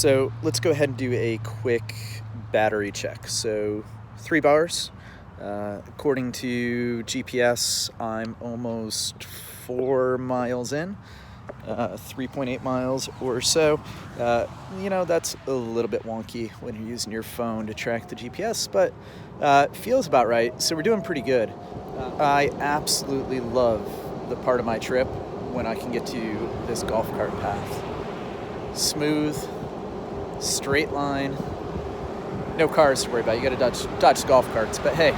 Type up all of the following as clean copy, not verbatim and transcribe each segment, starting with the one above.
So let's go ahead and do a quick battery check. So 3 bars. According to GPS, I'm almost 4 miles in, 3.8 miles or so. That's a little bit wonky when you're using your phone to track the GPS, but feels about right. So we're doing pretty good. I absolutely love the part of my trip when I can get to this golf cart path. Smooth, straight line, no cars to worry about. You gotta dodge golf carts, but hey,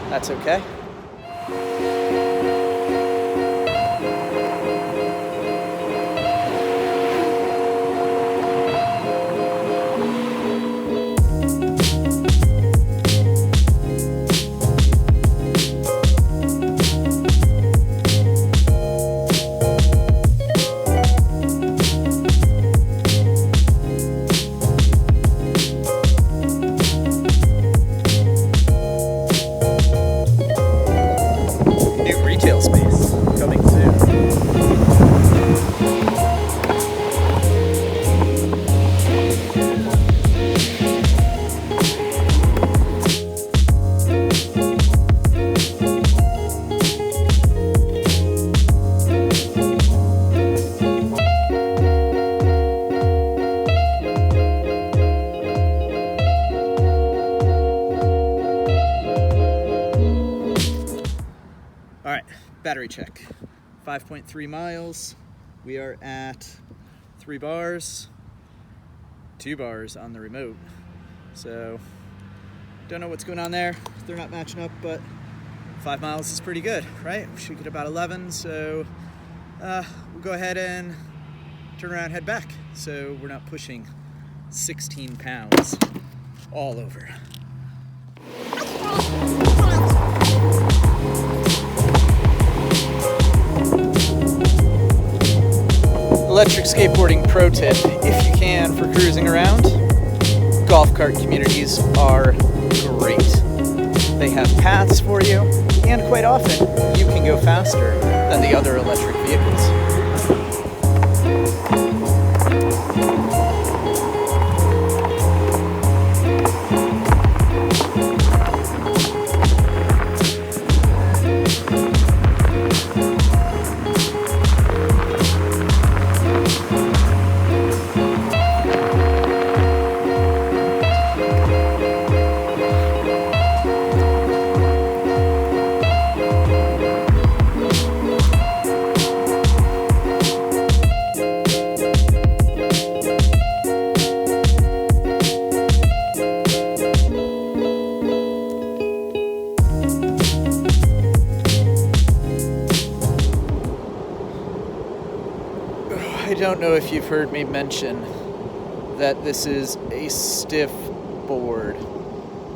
that's okay. Retail space coming soon. All right, battery check. 5.3 miles. We are at 3 bars, 2 bars on the remote. So, don't know what's going on there. They're not matching up, but 5 miles is pretty good, right? We should get about 11, so we'll go ahead and turn around and head back. So we're not pushing 16 pounds all over. Electric skateboarding pro tip: if you can, for cruising around, golf cart communities are great. They have paths for you, and quite often you can go faster than the other electric vehicles. I don't know if you've heard me mention that this is a stiff board,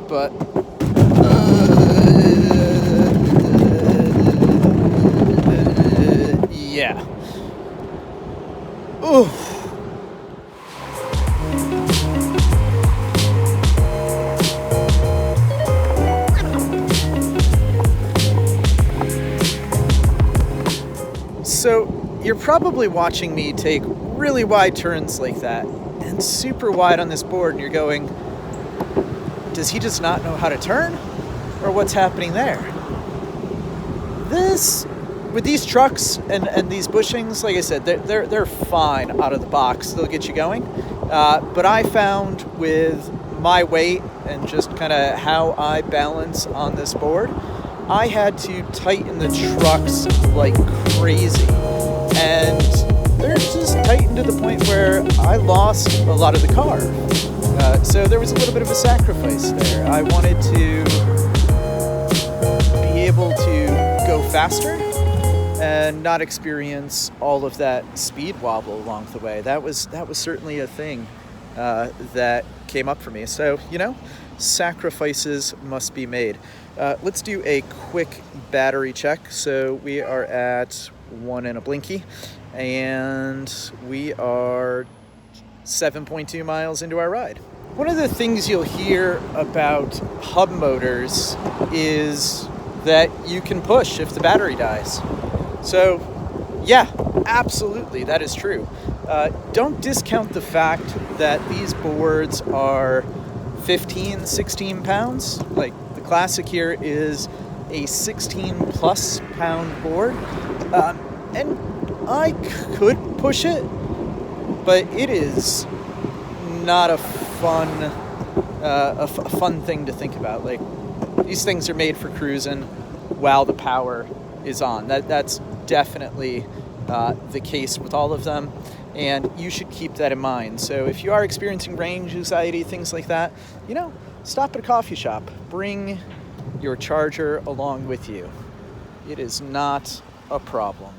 but yeah. Ooh. So you're probably watching me take really wide turns like that and super wide on this board, and you're going, does he just not know how to turn? Or what's happening there? With these trucks and these bushings, like I said, they're fine out of the box. They'll get you going. But I found with my weight and just kind of how I balance on this board, I had to tighten the trucks like crazy. And they're just tightened to the point where I lost a lot of the car. So there was a little bit of a sacrifice there. I wanted to be able to go faster and not experience all of that speed wobble along the way. That was certainly a thing that came up for me. So, sacrifices must be made. Let's do a quick battery check. So we are at 1 and a blinky, and we are 7.2 miles into our ride. One of the things you'll hear about hub motors is that you can push if the battery dies. So yeah, absolutely, that is true. Don't discount the fact that these boards are 15, 16 pounds. Like the Classic here is a 16 plus pound board. And I could push it, but it is not a fun thing to think about. Like, these things are made for cruising while the power is on. That's definitely the case with all of them, and you should keep that in mind. So if you are experiencing range anxiety, things like that, stop at a coffee shop. Bring your charger along with you. It is not a problem.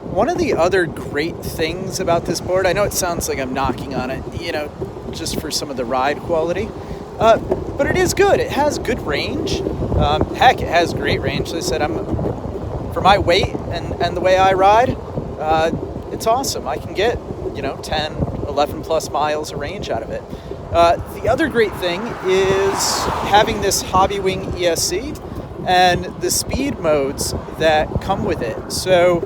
One of the other great things about this board, I know it sounds like I'm knocking on it, just for some of the ride quality, but it is good. It has good range. Heck, it has great range. Like I said, for my weight and the way I ride, it's awesome. I can get, 10, 11 plus miles of range out of it. The other great thing is having this Hobbywing ESC and the speed modes that come with it. So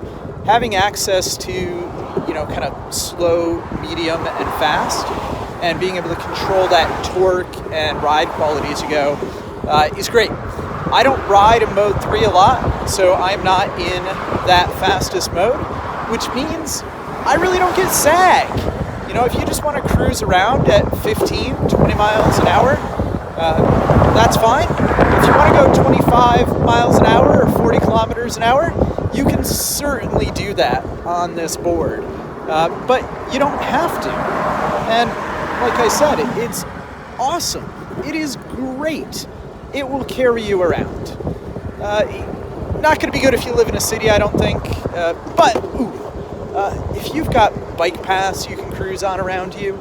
having access to, kind of slow, medium, and fast, and being able to control that torque and ride quality as you go is great. I don't ride in mode 3 a lot, so I'm not in that fastest mode, which means I really don't get sag. If you just want to cruise around at 15, 20 miles an hour, that's fine. If you want to go 25 miles an hour or 40 kilometers an hour, you can certainly do that on this board, but you don't have to. And like I said, it's awesome. It is great. It will carry you around. Not going to be good if you live in a city, I don't think, but if you've got bike paths you can cruise on around you,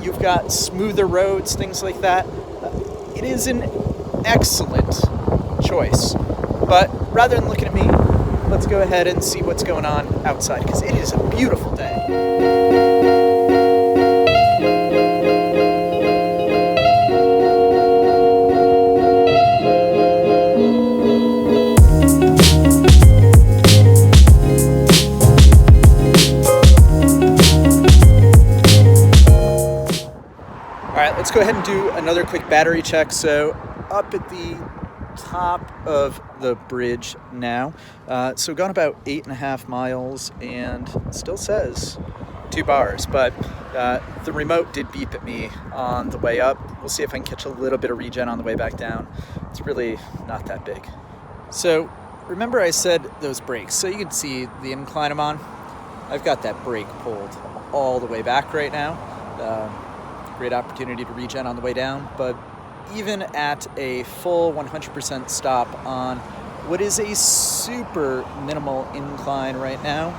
you've got smoother roads, things like that, it is an excellent choice. But rather than looking at me, let's go ahead and see what's going on outside, because it is a beautiful day. All right, let's go ahead and do another quick battery check. So up at the top of the bridge now. So gone about 8.5 miles and still says 2 bars, but the remote did beep at me on the way up. We'll see if I can catch a little bit of regen on the way back down. It's really not that big. So remember I said those brakes. So you can see the incline I'm on. I've got that brake pulled all the way back right now. Great opportunity to regen on the way down, but even at a full 100% stop on what is a super minimal incline right now,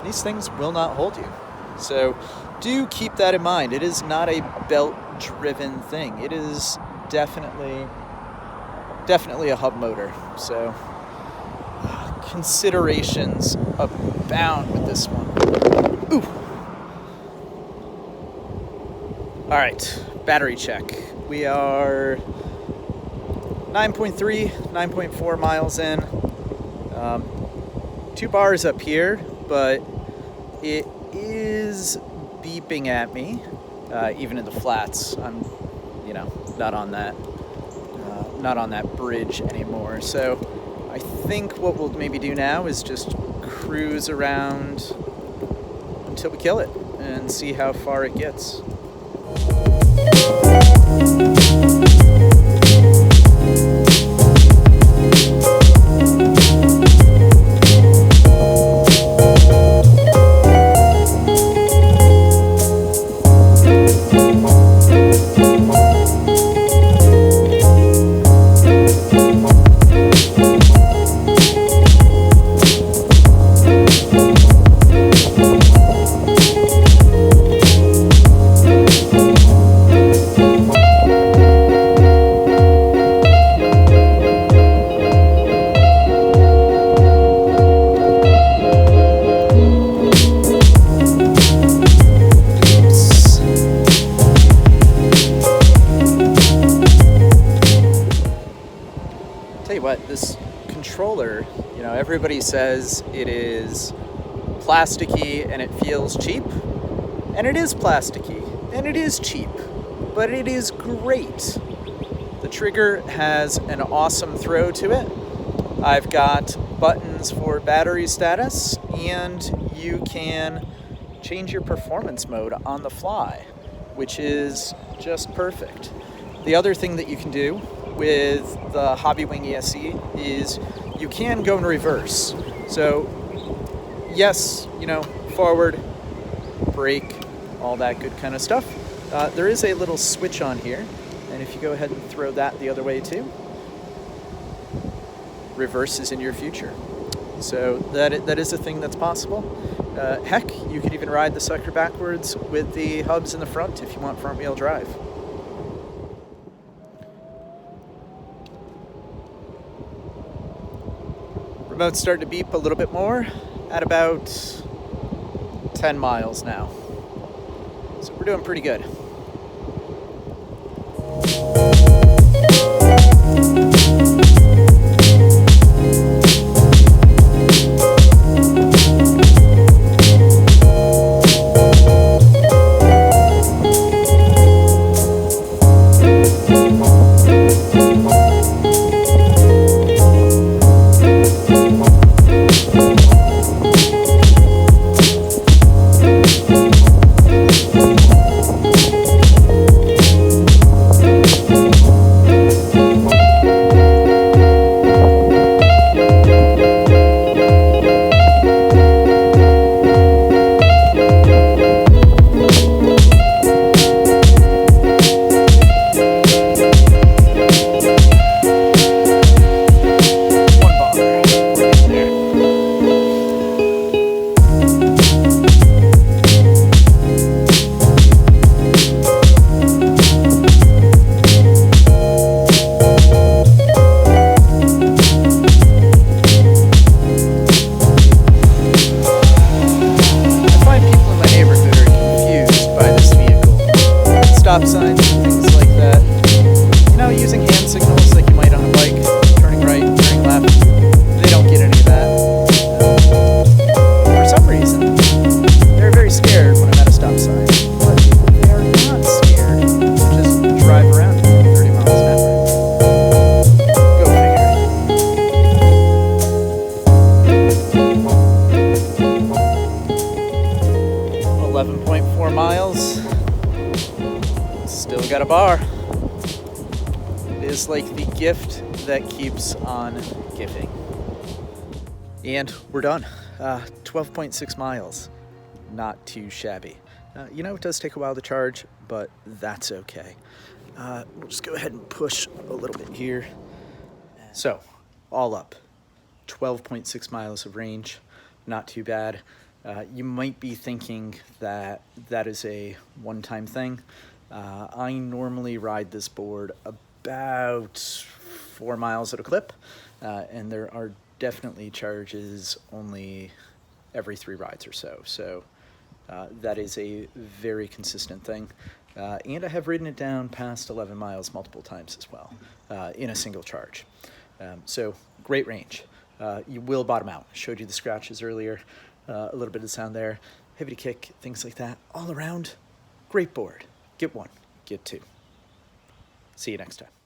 these things will not hold you. So do keep that in mind. It is not a belt-driven thing. It is definitely a hub motor. So considerations abound with this one. Ooh. All right, battery check. We are 9.3, 9.4 miles in. 2 bars up here, but it is beeping at me, even in the flats. I'm, not on that bridge anymore. So I think what we'll maybe do now is just cruise around until we kill it and see how far it gets. You know, everybody says it is plasticky and it feels cheap, and it is plasticky and it is cheap, but it is great. The trigger has an awesome throw to it. I've got buttons for battery status, and you can change your performance mode on the fly, which is just perfect. The other thing that you can do with the Hobbywing ESC is you can go in reverse. So yes, you know, forward, brake, all that good kind of stuff. There is a little switch on here, and if you go ahead and throw that the other way too, reverse is in your future. So that is a thing that's possible. Heck, you could even ride the sucker backwards with the hubs in the front if you want front wheel drive. Remote's starting to beep a little bit more at about 10 miles now. So we're doing pretty good. Stop signs and things like that. You know, using hand signals like you might on a bike, turning right, turning left, they don't get any of that. For some reason, they're very scared when I'm at a stop sign, but they are not scared to just drive around at 30 miles an hour. Go figure. 11.4 miles. Still got a bar. It is like the gift that keeps on giving. And we're done. 12.6 miles. Not too shabby. You know, it does take a while to charge, but that's okay. We'll just go ahead and push a little bit here. So, all up, 12.6 miles of range. Not too bad. You might be thinking that that is a one-time thing. I normally ride this board about 4 miles at a clip, and there are definitely charges only every 3 rides or so. So that is a very consistent thing. And I have ridden it down past 11 miles multiple times as well in a single charge. So great range. You will bottom out. Showed you the scratches earlier, a little bit of sound there, heavy to kick, things like that. All around, great board. Get one, get two. See you next time.